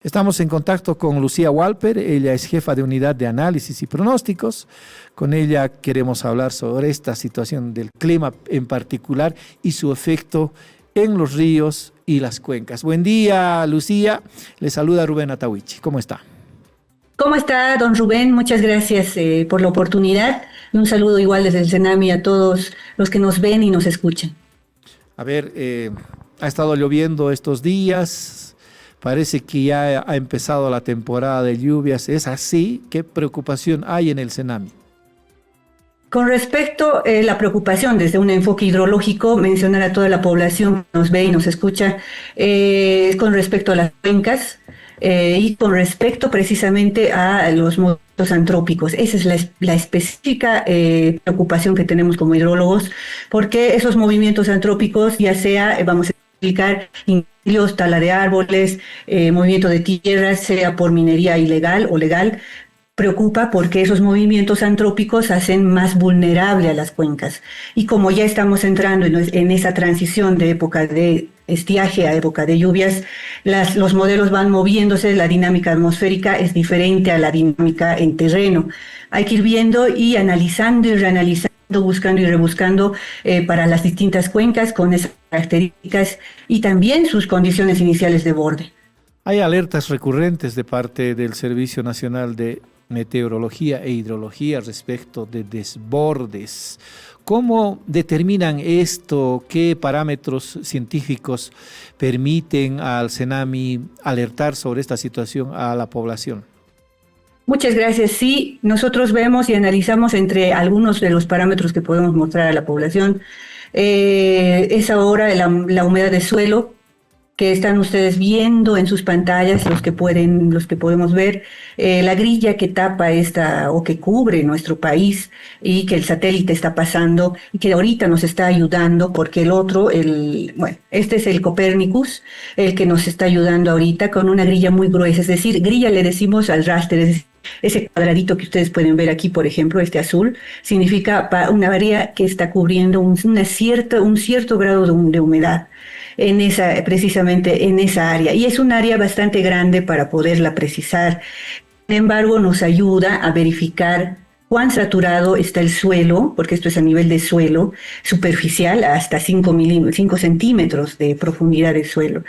Estamos en contacto con Lucía Walper, ella es jefa de unidad de análisis y pronósticos. Con ella queremos hablar sobre esta situación del clima en particular y su efecto en los ríos y las cuencas. Buen día, Lucía. Le saluda Rubén Atahuichi. ¿Cómo está? ¿Cómo está, don Rubén? Muchas gracias por la oportunidad y un saludo igual desde el Senami a todos los que nos ven y nos escuchan. A ver, ha estado lloviendo estos días. Parece que ya ha empezado la temporada de lluvias. ¿Es así? ¿Qué preocupación hay en el Senami? Con respecto a la preocupación desde un enfoque hidrológico, mencionar a toda la población que nos ve y nos escucha, con respecto a las cuencas y con respecto precisamente a los movimientos antrópicos. Esa es la específica preocupación que tenemos como hidrólogos, porque esos movimientos antrópicos, ya sea, vamos a explicar, incendios, tala de árboles, movimiento de tierras, sea por minería ilegal o legal, preocupa porque esos movimientos antrópicos hacen más vulnerable a las cuencas. Y como ya estamos entrando en esa transición de época de estiaje a época de lluvias, los modelos van moviéndose, la dinámica atmosférica es diferente a la dinámica en terreno. Hay que ir viendo y analizando y reanalizando, buscando y rebuscando para las distintas cuencas con esas características y también sus condiciones iniciales de borde. Hay alertas recurrentes de parte del Servicio Nacional de Meteorología e Hidrología respecto de desbordes. ¿Cómo determinan esto? ¿Qué parámetros científicos permiten al Senami alertar sobre esta situación a la población? Muchas gracias. Sí, nosotros vemos y analizamos entre algunos de los parámetros que podemos mostrar a la población. Es ahora la humedad de suelo, que están ustedes viendo en sus pantallas, los que podemos ver, la grilla que tapa o que cubre nuestro país y que el satélite está pasando y que ahorita nos está ayudando porque este es el Copernicus, el que nos está ayudando ahorita con una grilla muy gruesa, es decir, grilla le decimos al raster, es decir, ese cuadradito que ustedes pueden ver aquí, por ejemplo, este azul, significa una área que está cubriendo un cierto grado de humedad precisamente en esa área. Y es un área bastante grande para poderla precisar. Sin embargo, nos ayuda a verificar cuán saturado está el suelo, porque esto es a nivel de suelo superficial, hasta 5 centímetros de profundidad del suelo.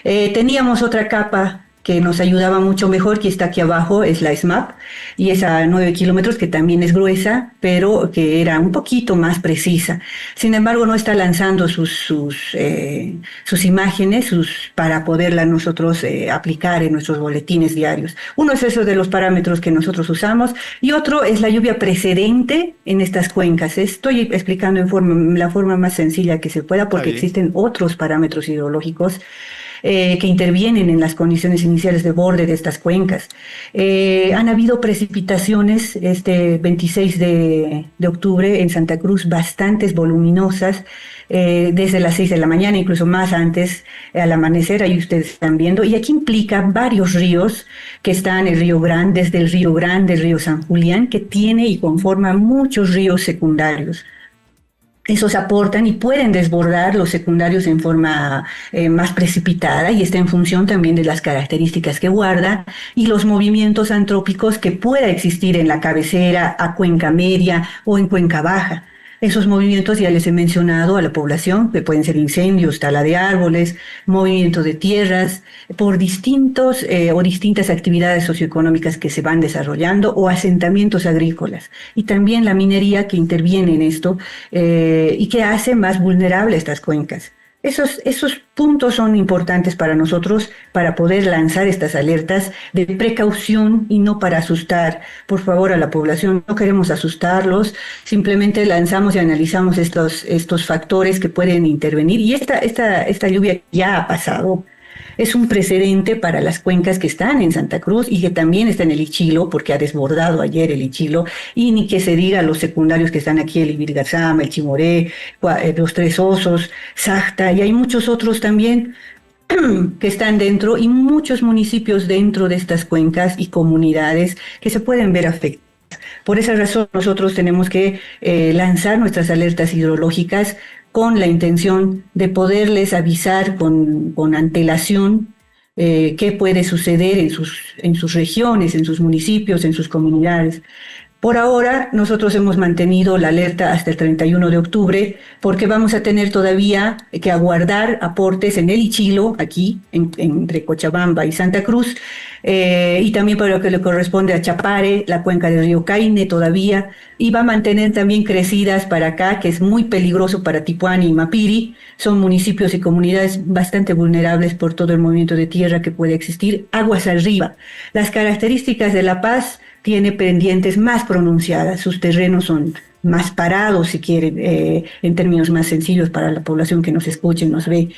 Teníamos otra capa que nos ayudaba mucho mejor, que está aquí abajo, es la SMAP, y es a 9 kilómetros, que también es gruesa, pero que era un poquito más precisa. Sin embargo, no está lanzando sus imágenes para poderla nosotros aplicar en nuestros boletines diarios. Uno es eso de los parámetros que nosotros usamos, y otro es la lluvia precedente en estas cuencas. Estoy explicando la forma más sencilla que se pueda, porque existen otros parámetros hidrológicos que intervienen en las condiciones iniciales de borde de estas cuencas. Han habido precipitaciones este 26 de octubre en Santa Cruz, bastantes voluminosas, desde las 6 de la mañana, incluso más antes, al amanecer, ahí ustedes están viendo, y aquí implica varios ríos que están, el río Grande, desde el río Grande, el río San Julián, que tiene y conforma muchos ríos secundarios. Esos aportan y pueden desbordar los secundarios en forma más precipitada, y está en función también de las características que guarda y los movimientos antrópicos que pueda existir en la cabecera, a cuenca media o en cuenca baja. Esos movimientos ya les he mencionado a la población, que pueden ser incendios, tala de árboles, movimiento de tierras, por distintas actividades socioeconómicas que se van desarrollando o asentamientos agrícolas. Y también la minería que interviene en esto y que hace más vulnerable estas cuencas. Esos puntos son importantes para nosotros para poder lanzar estas alertas de precaución y no para asustar, por favor, a la población. No queremos asustarlos, simplemente lanzamos y analizamos estos factores que pueden intervenir. Y esta lluvia ya ha pasado. Es un precedente para las cuencas que están en Santa Cruz y que también está en el Ichilo, porque ha desbordado ayer el Ichilo, y ni que se diga los secundarios que están aquí, el Ibirgazama, el Chimoré, los Tres Osos, Sacta, y hay muchos otros también que están dentro, y muchos municipios dentro de estas cuencas y comunidades que se pueden ver afectados. Por esa razón nosotros tenemos que lanzar nuestras alertas hidrológicas con la intención de poderles avisar con antelación qué puede suceder en sus regiones, en sus municipios, en sus comunidades. Por ahora, nosotros hemos mantenido la alerta hasta el 31 de octubre porque vamos a tener todavía que aguardar aportes en el Ichilo, aquí, entre Cochabamba y Santa Cruz, y también para lo que le corresponde a Chapare, la cuenca del río Caine todavía, y va a mantener también crecidas para acá, que es muy peligroso para Tipuani y Mapiri. Son municipios y comunidades bastante vulnerables por todo el movimiento de tierra que puede existir, aguas arriba. Las características de La Paz tiene pendientes más pronunciadas, sus terrenos son más parados, si quieren, en términos más sencillos para la población que nos escuche, nos ve.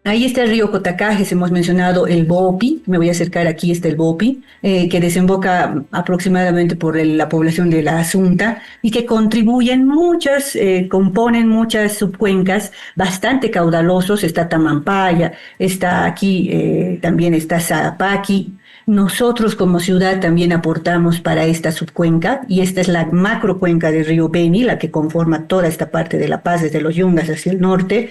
Ahí está el río Cotacajes, hemos mencionado el Bopi, me voy a acercar aquí, está el Bopi, que desemboca aproximadamente por la población de la Asunta y que contribuyen muchas, componen muchas subcuencas bastante caudalosos, está Tamampaya, está aquí, también está Saapaqui. Nosotros como ciudad también aportamos para esta subcuenca y esta es la macrocuenca del río Beni, la que conforma toda esta parte de La Paz desde los Yungas hacia el norte.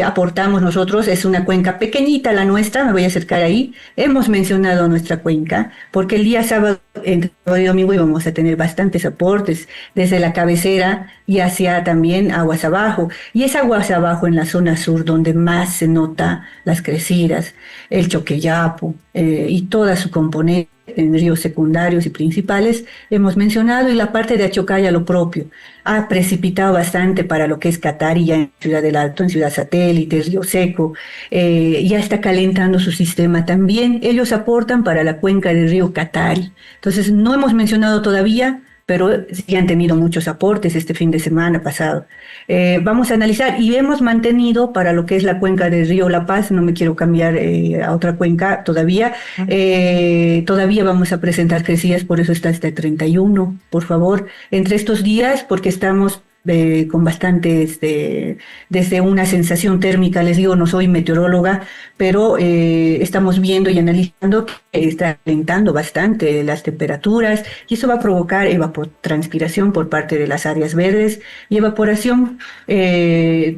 Aportamos nosotros, es una cuenca pequeñita la nuestra, me voy a acercar ahí. Hemos mencionado nuestra cuenca porque el día sábado, entre sábado y domingo, íbamos a tener bastantes aportes desde la cabecera y hacia también aguas abajo. Y es aguas abajo en la zona sur donde más se nota las crecidas, el Choqueyapo y toda su componente en ríos secundarios y principales, hemos mencionado, y la parte de Achocaya lo propio. Ha precipitado bastante para lo que es Catari, ya en Ciudad del Alto, en Ciudad Satélite, Río Seco, ya está calentando su sistema también. Ellos aportan para la cuenca del río Catari. Entonces, no hemos mencionado todavía, pero sí han tenido muchos aportes este fin de semana pasado. Vamos a analizar y hemos mantenido para lo que es la cuenca del río La Paz, no me quiero cambiar a otra cuenca todavía, todavía vamos a presentar crecidas, por eso está hasta el 31, por favor, entre estos días, porque estamos con bastante, desde una sensación térmica, les digo, no soy meteoróloga, pero estamos viendo y analizando que está calentando bastante las temperaturas y eso va a provocar evapotranspiración por parte de las áreas verdes y evaporación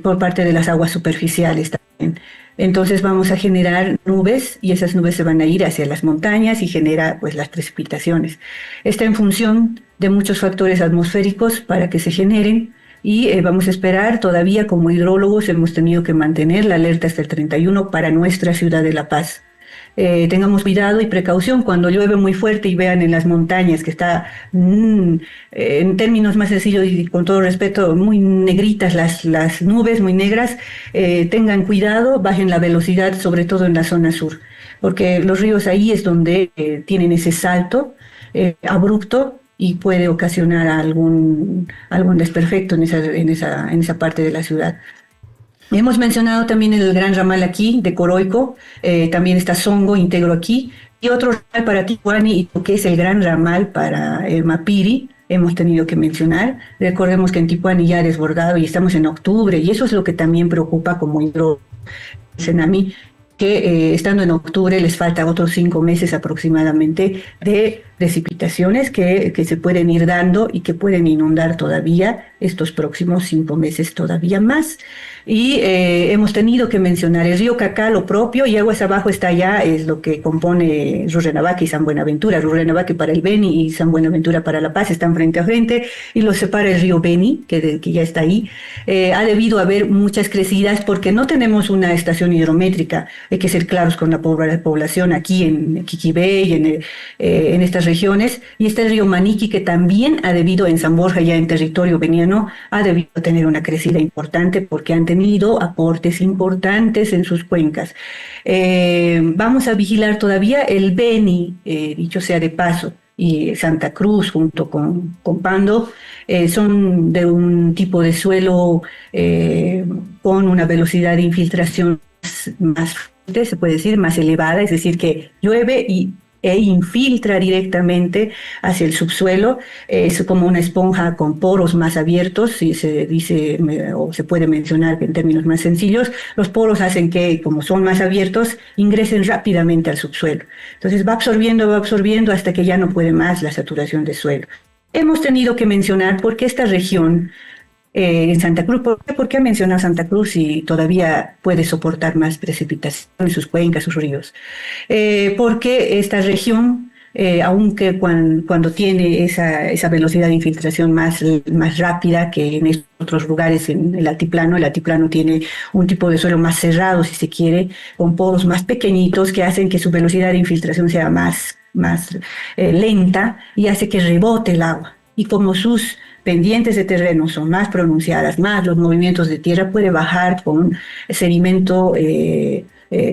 por parte de las aguas superficiales también. Entonces vamos a generar nubes y esas nubes se van a ir hacia las montañas y genera pues las precipitaciones. Está en función de muchos factores atmosféricos para que se generen y vamos a esperar, todavía como hidrólogos hemos tenido que mantener la alerta hasta el 31 para nuestra ciudad de La Paz. Tengamos cuidado y precaución cuando llueve muy fuerte y vean en las montañas que está, en términos más sencillos y con todo respeto, muy negritas las nubes, muy negras, tengan cuidado, bajen la velocidad, sobre todo en la zona sur, porque los ríos ahí es donde tienen ese salto abrupto y puede ocasionar algún desperfecto en esa parte de la ciudad. Hemos mencionado también el gran ramal aquí de Coroico, también está Songo, íntegro aquí, y otro ramal para Tipuani, que es el gran ramal para el Mapiri, hemos tenido que mencionar. Recordemos que en Tipuani ya ha desbordado y estamos en octubre, y eso es lo que también preocupa como hidrólogo. Senami, que estando en octubre les falta otros 5 meses aproximadamente de precipitaciones que se pueden ir dando y que pueden inundar todavía estos próximos 5 meses todavía más. Y hemos tenido que mencionar el río Cacá, lo propio, y aguas abajo está allá, es lo que compone Rurrenabaque y San Buenaventura. Rurrenabaque para el Beni y San Buenaventura para La Paz están frente a frente, y los separa el río Beni, que ya está ahí. Ha debido haber muchas crecidas porque no tenemos una estación hidrométrica, hay que ser claros con la población aquí en Quiquibé y en estas regiones, y está el río Maniqui, que también ha debido, en San Borja, ya en territorio beniano, ha debido tener una crecida importante porque han tenido aportes importantes en sus cuencas. Vamos a vigilar todavía el Beni, dicho sea de paso, y Santa Cruz junto con Pando, son de un tipo de suelo con una velocidad de infiltración más fuerte, se puede decir, más elevada, es decir, que llueve e infiltra directamente hacia el subsuelo, es como una esponja con poros más abiertos, si se dice o se puede mencionar que en términos más sencillos, los poros hacen que, como son más abiertos, ingresen rápidamente al subsuelo. Entonces va absorbiendo hasta que ya no puede más la saturación de suelo. Hemos tenido que mencionar porque esta región en Santa Cruz. ¿Por qué menciona Santa Cruz si todavía puede soportar más precipitación en sus cuencas, sus ríos? Porque esta región, aunque cuando tiene esa velocidad de infiltración más rápida que en otros lugares en el altiplano tiene un tipo de suelo más cerrado, si se quiere, con poros más pequeñitos que hacen que su velocidad de infiltración sea más lenta y hace que rebote el agua. Y como sus pendientes de terreno son más pronunciadas, más los movimientos de tierra, puede bajar con sedimento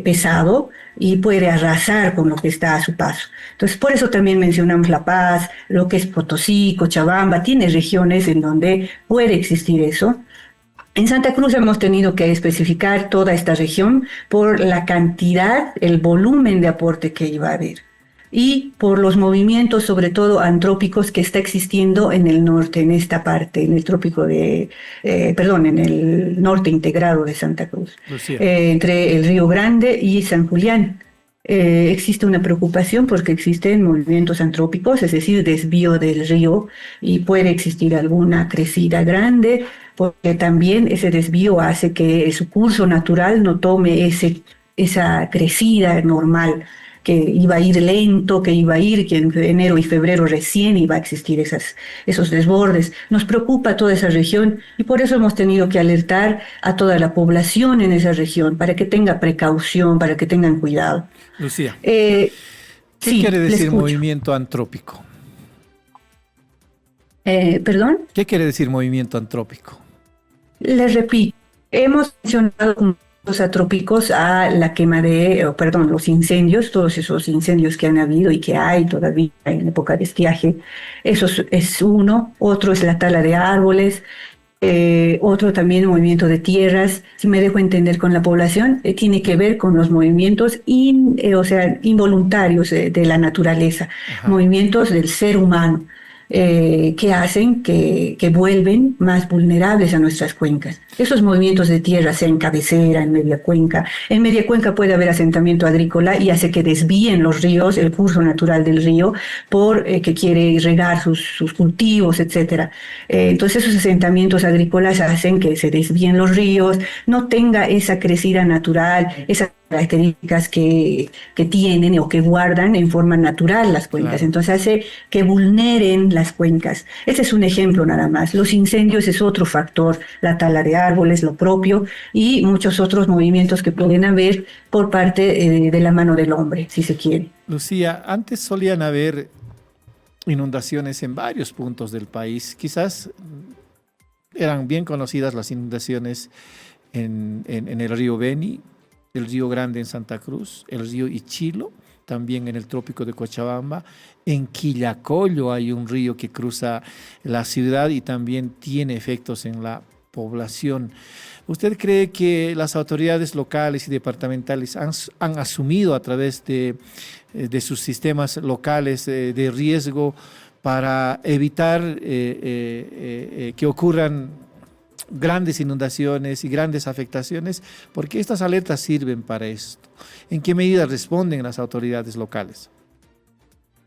pesado y puede arrasar con lo que está a su paso. Entonces, por eso también mencionamos La Paz, lo que es Potosí, Cochabamba, tiene regiones en donde puede existir eso. En Santa Cruz hemos tenido que especificar toda esta región por la cantidad, el volumen de aporte que iba a haber y por los movimientos, sobre todo antrópicos, que está existiendo en el norte, en esta parte, en el en el norte integrado de Santa Cruz, entre el Río Grande y San Julián. Existe una preocupación porque existen movimientos antrópicos, es decir, desvío del río, y puede existir alguna crecida grande, porque también ese desvío hace que su curso natural no tome esa crecida normal, que iba a ir lento, que iba a ir, que en enero y febrero recién iba a existir esos desbordes. Nos preocupa toda esa región y por eso hemos tenido que alertar a toda la población en esa región para que tenga precaución, para que tengan cuidado. Lucía, ¿qué quiere decir movimiento antrópico? ¿Perdón? ¿Qué quiere decir movimiento antrópico? Les repito, hemos mencionado los antrópicos a la quema los incendios, todos esos incendios que han habido y que hay todavía en época de estiaje. Eso es uno. Otro es la tala de árboles. Otro también movimiento de tierras, si me dejo entender con la población, tiene que ver con los movimientos involuntarios de la naturaleza, movimientos del ser humano. Que hacen que vuelven más vulnerables a nuestras cuencas. Esos movimientos de tierra, sea en cabecera, en media cuenca. En media cuenca puede haber asentamiento agrícola y hace que desvíen los ríos, el curso natural del río, por que quiere regar sus cultivos, etc. Entonces esos asentamientos agrícolas hacen que se desvíen los ríos, no tenga esa crecida natural, esas características que tienen o que guardan en forma natural las cuencas. Claro. Entonces hace que vulneren las cuencas. Ese es un ejemplo nada más. Los incendios es otro factor, la tala de árboles, lo propio, y muchos otros movimientos que pueden haber por parte de la mano del hombre, si se quiere. Lucía, antes solían haber inundaciones en varios puntos del país. Quizás eran bien conocidas las inundaciones en el río Beni, el río Grande en Santa Cruz, el río Ichilo, también en el trópico de Cochabamba. En Quillacollo hay un río que cruza la ciudad y también tiene efectos en la población. ¿Usted cree que las autoridades locales y departamentales han asumido a través de sus sistemas locales de riesgo para evitar que ocurran grandes inundaciones y grandes afectaciones? Porque estas alertas sirven para esto. ¿En qué medida responden las autoridades locales?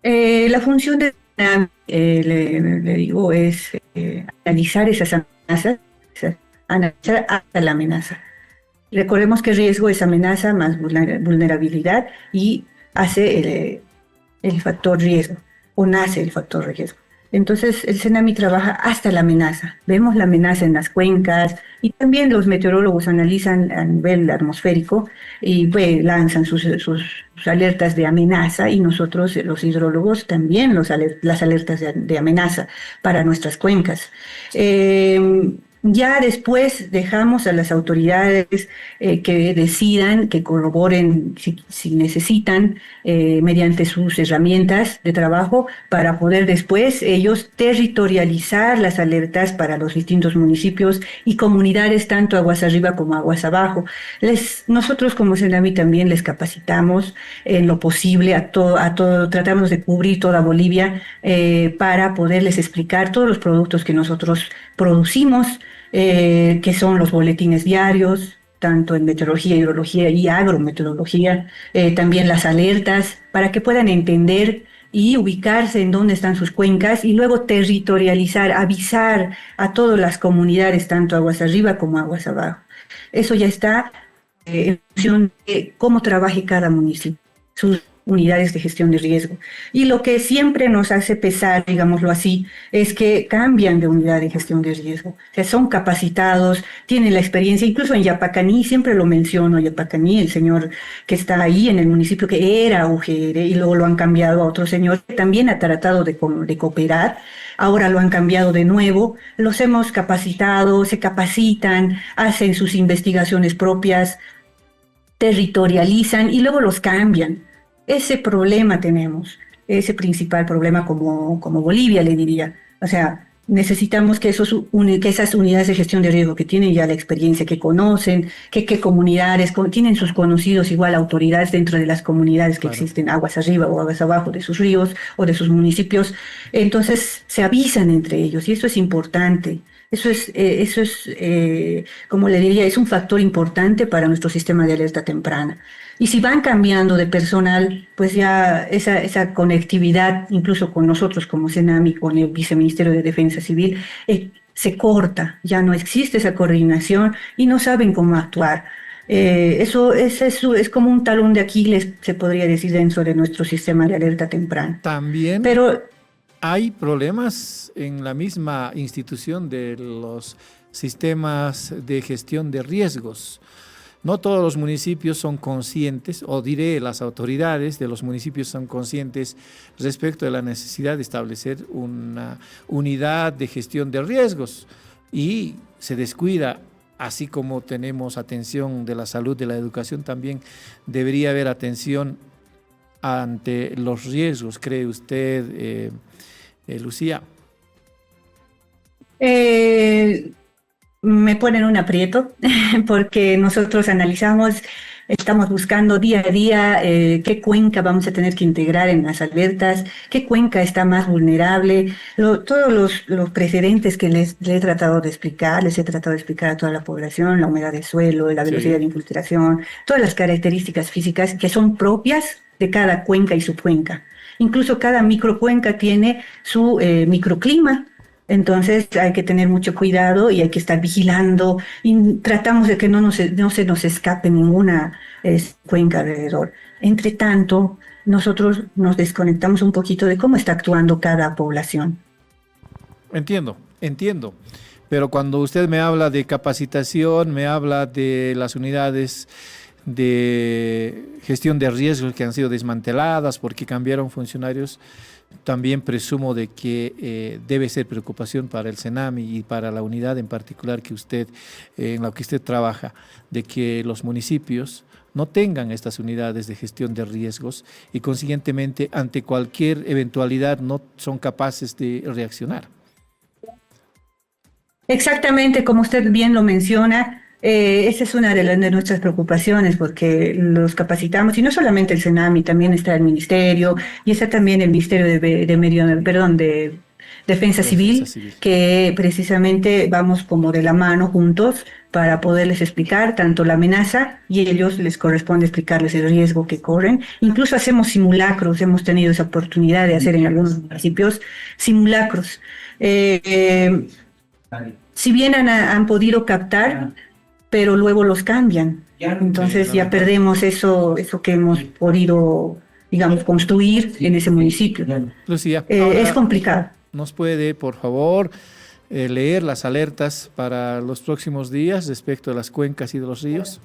La función de le digo es analizar esas amenazas, analizar hasta la amenaza. Recordemos que riesgo es amenaza más vulnerabilidad y hace el factor riesgo, o nace el factor riesgo. Entonces el CENAMI trabaja hasta la amenaza. Vemos la amenaza en las cuencas y también los meteorólogos analizan a nivel atmosférico y lanzan sus alertas de amenaza, y nosotros los hidrólogos también las alertas de amenaza para nuestras cuencas. Ya después dejamos a las autoridades que decidan, que corroboren si necesitan mediante sus herramientas de trabajo para poder después ellos territorializar las alertas para los distintos municipios y comunidades, tanto aguas arriba como aguas abajo. Nosotros como CENAMI también les capacitamos en lo posible tratamos de cubrir toda Bolivia para poderles explicar todos los productos que nosotros producimos, que son los boletines diarios, tanto en meteorología, hidrología y agrometeorología, también las alertas, para que puedan entender y ubicarse en dónde están sus cuencas y luego territorializar, avisar a todas las comunidades, tanto aguas arriba como aguas abajo. Eso ya está en función de cómo trabaje cada municipio, sus unidades de gestión de riesgo. Y lo que siempre nos hace pesar, digámoslo así, es que cambian de unidad de gestión de riesgo. O sea, son capacitados, tienen la experiencia, incluso en Yapacaní, siempre lo menciono, Yapacaní, el señor que está ahí en el municipio que era UGR y luego lo han cambiado a otro señor que también ha tratado de cooperar. Ahora lo han cambiado de nuevo, los hemos capacitado, se capacitan, hacen sus investigaciones propias, territorializan y luego los cambian. Ese problema tenemos, ese principal problema como Bolivia, le diría. O sea, necesitamos que que esas unidades de gestión de riesgo que tienen ya la experiencia, que conocen, que comunidades, tienen sus conocidos igual autoridades dentro de las comunidades que existen, aguas arriba o aguas abajo de sus ríos o de sus municipios, entonces se avisan entre ellos y eso es importante. Eso es como le diría, es un factor importante para nuestro sistema de alerta temprana. Y si van cambiando de personal, pues ya esa conectividad, incluso con nosotros como CENAMI, con el Viceministerio de Defensa Civil, se corta, ya no existe esa coordinación y no saben cómo actuar. Eso es como un talón de Aquiles, se podría decir, dentro de nuestro sistema de alerta temprana. También Pero hay problemas en la misma institución de los sistemas de gestión de riesgos. No todos los municipios son conscientes, o diré las autoridades de los municipios son conscientes respecto de la necesidad de establecer una unidad de gestión de riesgos y se descuida, así como tenemos atención de la salud, de la educación, también debería haber atención ante los riesgos, ¿cree usted, Lucía? Me ponen un aprieto porque nosotros analizamos, estamos buscando día a día qué cuenca vamos a tener que integrar en las alertas, qué cuenca está más vulnerable, todos los precedentes que les he tratado de explicar, les he tratado de explicar a toda la población, la humedad del suelo, la velocidad de infiltración, todas las características físicas que son propias de cada cuenca y subcuenca. Incluso cada microcuenca tiene su microclima. Entonces hay que tener mucho cuidado y hay que estar vigilando y tratamos de que no se nos escape ninguna cuenca alrededor. Entre tanto, nosotros nos desconectamos un poquito de cómo está actuando cada población. Entiendo. Pero cuando usted me habla de capacitación, me habla de las unidades de gestión de riesgos que han sido desmanteladas porque cambiaron funcionarios, también presumo de que debe ser preocupación para el CENAMI y para la unidad en particular que en la que usted trabaja, de que los municipios no tengan estas unidades de gestión de riesgos y consiguientemente ante cualquier eventualidad no son capaces de reaccionar. Exactamente, como usted bien lo menciona, esa es una de nuestras preocupaciones porque los capacitamos y no solamente el CENAMI, también está el Ministerio y está también el Ministerio de Defensa Civil, que precisamente vamos como de la mano juntos para poderles explicar tanto la amenaza y a ellos les corresponde explicarles el riesgo que corren. Incluso hacemos simulacros, hemos tenido esa oportunidad de hacer en algunos municipios simulacros. Si bien han podido captar, pero luego los cambian. Entonces ya perdemos eso que hemos podido, digamos, construir en ese municipio. Lucía, es complicado. ¿Nos puede, por favor, leer las alertas para los próximos días respecto de las cuencas y de los ríos?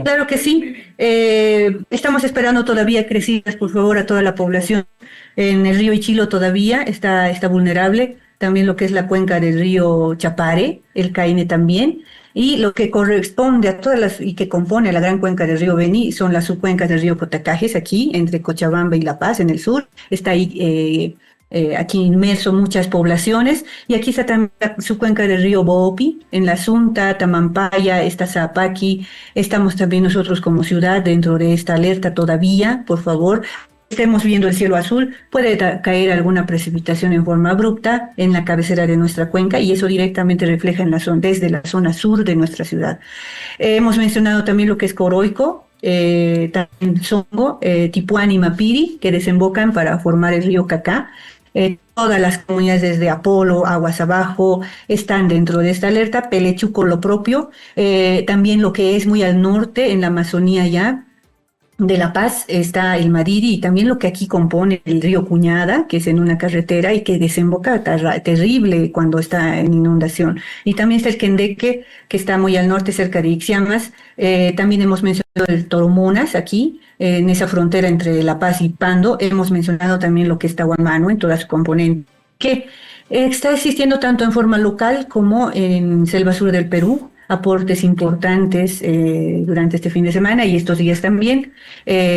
Claro que sí. Estamos esperando todavía crecidas, por favor, a toda la población. En el río Ichilo todavía está vulnerable. También lo que es la cuenca del río Chapare, el Caine también. Y lo que corresponde a y que compone la gran cuenca del río Beni son las subcuencas del río Cotacajes, aquí, entre Cochabamba y La Paz, en el sur. Está ahí, aquí inmerso muchas poblaciones. Y aquí está también la subcuenca del río Boopi, en la Sunta, Tamampaya, está Zapaqui. Estamos también nosotros como ciudad dentro de esta alerta todavía, por favor. Estemos viendo el cielo azul, puede caer alguna precipitación en forma abrupta en la cabecera de nuestra cuenca y eso directamente refleja desde la zona sur de nuestra ciudad. Hemos mencionado también lo que es Coroico, también Songo, Tipuán y Mapiri, que desembocan para formar el río Cacá. Todas las comunidades desde Apolo, Aguas Abajo, están dentro de esta alerta. Pelechuco lo propio, también lo que es muy al norte, en la Amazonía ya, de La Paz está el Madiri y también lo que aquí compone el río Cuñada, que es en una carretera y que desemboca terrible cuando está en inundación. Y también está el Quendeque, que está muy al norte, cerca de Ixiamas. También hemos mencionado el Toromonas aquí, en esa frontera entre La Paz y Pando. Hemos mencionado también lo que es Tahuamano en toda su componente, que está existiendo tanto en forma local como en Selva Sur del Perú, aportes importantes durante este fin de semana y estos días también.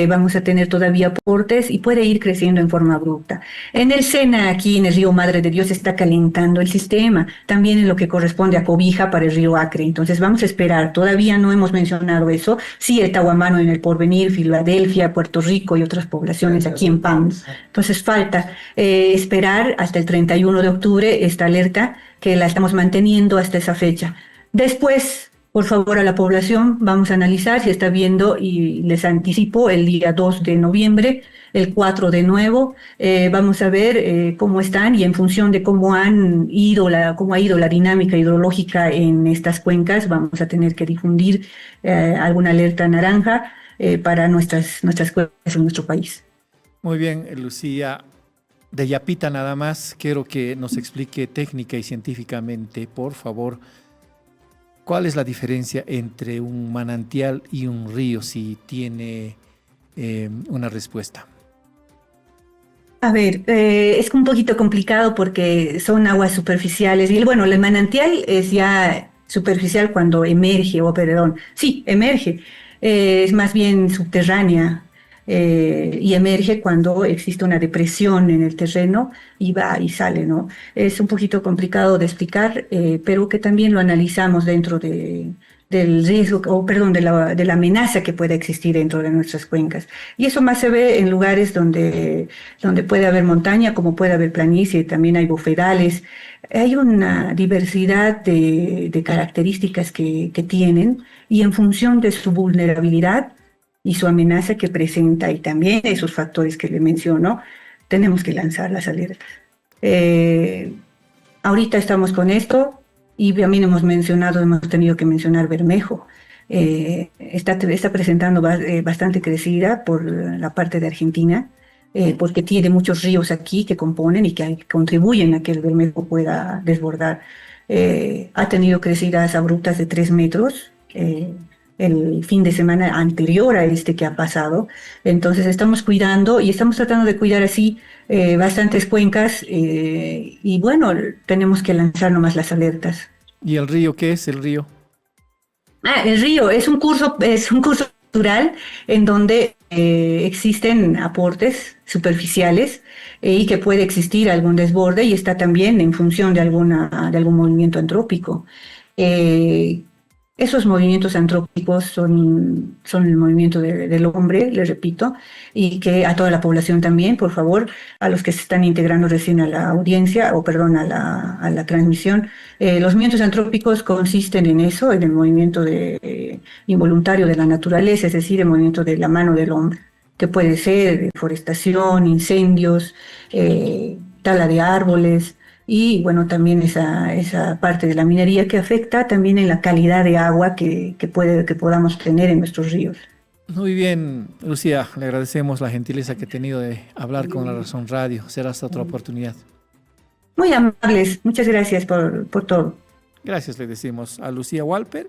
Vamos a tener todavía aportes y puede ir creciendo en forma abrupta. En el Sena, aquí en el río Madre de Dios, está calentando el sistema, también en lo que corresponde a Cobija para el río Acre. Entonces vamos a esperar, todavía no hemos mencionado eso, sí el Tahuamano en el Porvenir, Filadelfia, Puerto Rico y otras poblaciones aquí en PAM. Entonces falta esperar hasta el 31 de octubre esta alerta que la estamos manteniendo hasta esa fecha. Después, por favor, a la población, vamos a analizar si está viendo, y les anticipo, el día 2 de noviembre, el 4 de nuevo, vamos a ver cómo están y en función de cómo cómo ha ido la dinámica hidrológica en estas cuencas, vamos a tener que difundir alguna alerta naranja para nuestras cuencas en nuestro país. Muy bien, Lucía. De Yapita nada más, quiero que nos explique técnica y científicamente, por favor, ¿cuál es la diferencia entre un manantial y un río, si tiene una respuesta? A ver, es un poquito complicado porque son aguas superficiales y bueno, el manantial es ya superficial cuando emerge, o perdón, sí, emerge, es más bien subterránea y emerge cuando existe una depresión en el terreno y va y sale, ¿no? Es un poquito complicado de explicar, pero que también lo analizamos dentro del riesgo, o perdón, de la amenaza que pueda existir dentro de nuestras cuencas. Y eso más se ve en lugares donde puede haber montaña, como puede haber planicie, también hay bofedales. Hay una diversidad de características que tienen y en función de su vulnerabilidad y su amenaza que presenta y también esos factores que le menciono, tenemos que lanzar las alertas. Eh, Ahorita estamos con esto y también hemos tenido que mencionar Bermejo. Está presentando bastante crecida por la parte de Argentina, porque tiene muchos ríos aquí que componen y que contribuyen a que el Bermejo pueda desbordar. Ha tenido crecidas abruptas de 3 metros. El fin de semana anterior a este que ha pasado. Entonces estamos cuidando y estamos tratando de cuidar así bastantes cuencas y bueno, tenemos que lanzar nomás las alertas. ¿Y el río qué es el río? El río es un curso natural en donde existen aportes superficiales y que puede existir algún desborde y está también en función de algún movimiento antrópico. Eh, Esos movimientos antrópicos son el movimiento del hombre, les repito, y que a toda la población también, por favor, a los que se están integrando recién a la audiencia, o perdón, a la transmisión. Los movimientos antrópicos consisten en eso, en el movimiento involuntario de la naturaleza, es decir, el movimiento de la mano del hombre, que puede ser deforestación, incendios, tala de árboles, y bueno, también esa parte de la minería que afecta también en la calidad de agua que podamos tener en nuestros ríos. Muy bien, Lucía, le agradecemos la gentileza que ha tenido de hablar con La Razón Radio. Será hasta otra oportunidad. Muy amables, muchas gracias por todo. Gracias, le decimos a Lucía Walper.